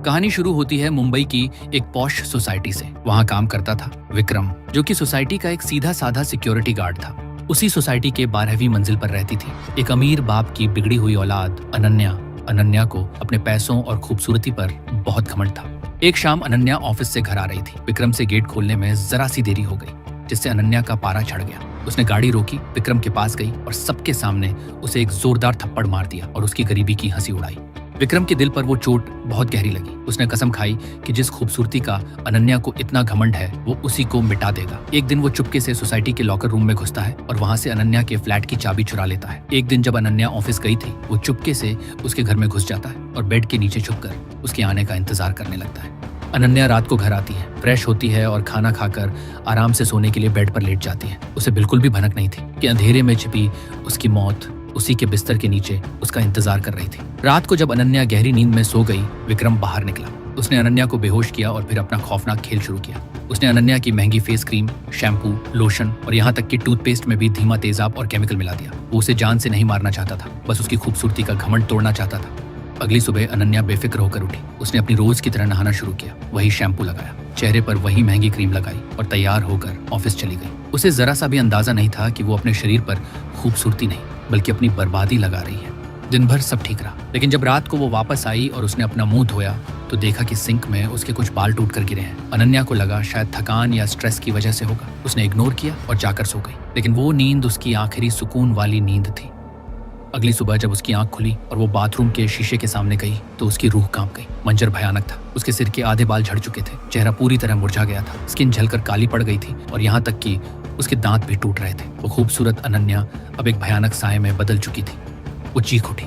कहानी शुरू होती है मुंबई की एक पॉश सोसाइटी से। वहाँ काम करता था विक्रम, जो कि सोसाइटी का एक सीधा साधा सिक्योरिटी गार्ड था। उसी सोसाइटी के 12वीं मंजिल पर रहती थी एक अमीर बाप की बिगड़ी हुई औलाद अनन्या। अनन्या को अपने पैसों और खूबसूरती पर बहुत घमंड था। एक शाम अनन्या ऑफिस से घर आ रही थी। विक्रम से गेट खोलने में जरा सी देरी हो गई, जिससे अनन्या का पारा चढ़ गया। उसने गाड़ी रोकी, विक्रम के पास गई और सबके सामने उसे एक जोरदार थप्पड़ मार दिया और उसकी गरीबी की हंसी उड़ाई। विक्रम के दिल पर वो चोट बहुत गहरी लगी। उसने कसम खाई कि जिस खूबसूरती का अनन्या को इतना घमंड है वो उसी को मिटा देगा। एक दिन वो चुपके से सोसाइटी के लॉकर रूम में घुसता है और वहां से अनन्या के फ्लैट की चाबी चुरा लेता है। एक दिन जब अनन्या ऑफिस गई थी, वो चुपके से उसके घर में घुस जाता है और बेड के नीचे छुपकर उसके आने का इंतजार करने लगता है। अनन्या रात को घर आती है, फ्रेश होती है और खाना खाकर आराम से सोने के लिए बेड पर लेट जाती है। उसे बिल्कुल भी भनक नहीं थी कि अंधेरे में छिपी उसकी मौत उसी के बिस्तर के नीचे उसका इंतजार कर रही थी। रात को जब अनन्या गहरी नींद में सो गई, विक्रम बाहर निकला। उसने अनन्या को बेहोश किया और फिर अपना खौफनाक खेल शुरू किया। उसने अनन्या की महंगी फेस क्रीम, शैम्पू, लोशन और यहाँ तक कि टूथपेस्ट में भी धीमा तेजाब और केमिकल मिला दिया। वो उसे जान से नहीं मारना चाहता था, बस उसकी खूबसूरती का घमंड तोड़ना चाहता था। अगली सुबह अनन्या बेफिक्र होकर उठी। उसने अपनी रोज की तरह नहाना शुरू किया, वही शैम्पू लगाया, चेहरे पर वही महंगी क्रीम लगाई और तैयार होकर ऑफिस चली गई। उसे जरा सा भी अंदाजा नहीं था कि वो अपने शरीर पर खूबसूरती नहीं बल्कि अपनी बर्बादी लगा रही है। दिन भर सब ठीक रहा, लेकिन जब रात को वो वापस आई और उसने अपना मुंह धोया तो देखा कि सिंक में उसके कुछ बाल टूट कर गिरे हैं। अनन्या को लगा शायद थकान या स्ट्रेस की वजह से होगा। उसने इग्नोर किया और जाकर सो गई, लेकिन वो नींद उसकी आखिरी सुकून वाली नींद थी। अगली सुबह जब उसकी आंख खुली और वो बाथरूम के शीशे के सामने गई तो उसकी रूह कांप गई। मंजर भयानक था। उसके सिर के आधे बाल झड़ चुके थे, चेहरा पूरी तरह मुरझा गया था, स्किन झलकर काली पड़ गई थी और यहाँ तक कि उसके दांत भी टूट रहे थे। वो खूबसूरत अनन्या अब एक भयानक साए में बदल चुकी थी। वो चीख उठी।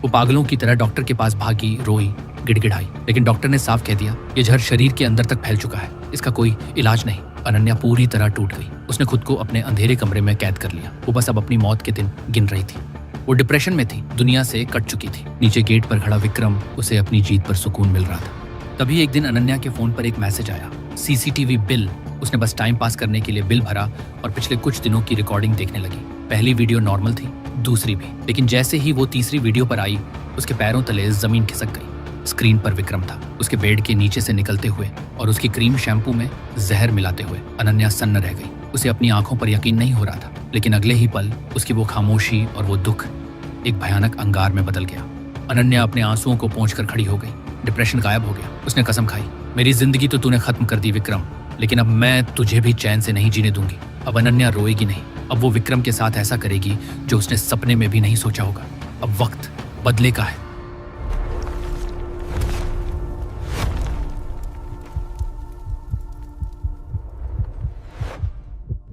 वो पागलों की तरह डॉक्टर के पास भागी, रोई, गिड़गिड़ाई, लेकिन डॉक्टर ने साफ कह दिया, ये जहर शरीर के अंदर तक फैल चुका है, इसका कोई इलाज नहीं। अनन्या पूरी तरह टूट गई। उसने खुद को अपने अंधेरे कमरे में कैद कर लिया। वो बस अब अपनी मौत के दिन गिन रही थी। वो डिप्रेशन में थी, दुनिया से कट चुकी थी। नीचे गेट पर खड़ा विक्रम, उसे अपनी जीत पर सुकून मिल रहा था। तभी एक दिन अनन्या के फोन पर एक मैसेज आया, सीसीटीवी बिल। उसने बस टाइम पास करने के लिए बिल भरा और पिछले कुछ दिनों की रिकॉर्डिंग देखने लगी। पहली वीडियो नॉर्मल थी, दूसरी भी, लेकिन जैसे ही वो तीसरी वीडियो पर आई उसके पैरों तले जमीन खिसक गई। स्क्रीन पर विक्रम था, उसके बेड के नीचे से निकलते हुए और उसकी क्रीम शैम्पू में जहर मिलाते हुए। अनन्या सन्न रह गई। उसे अपनी आंखों पर यकीन नहीं हो रहा था, लेकिन अगले ही पल उसकी वो खामोशी और वो दुख एक भयानक अंगार में बदल गया। अनन्या अपने आंसुओं को पोंछकर खड़ी हो गई। डिप्रेशन गायब हो गया। उसने कसम खाई, मेरी जिंदगी तो तूने खत्म कर दी विक्रम, लेकिन अब मैं तुझे भी चैन से नहीं जीने दूंगी। अब अनन्या रोएगी नहीं। अब वो विक्रम के साथ ऐसा करेगी जो उसने सपने में भी नहीं सोचा होगा। अब वक्त बदले का है।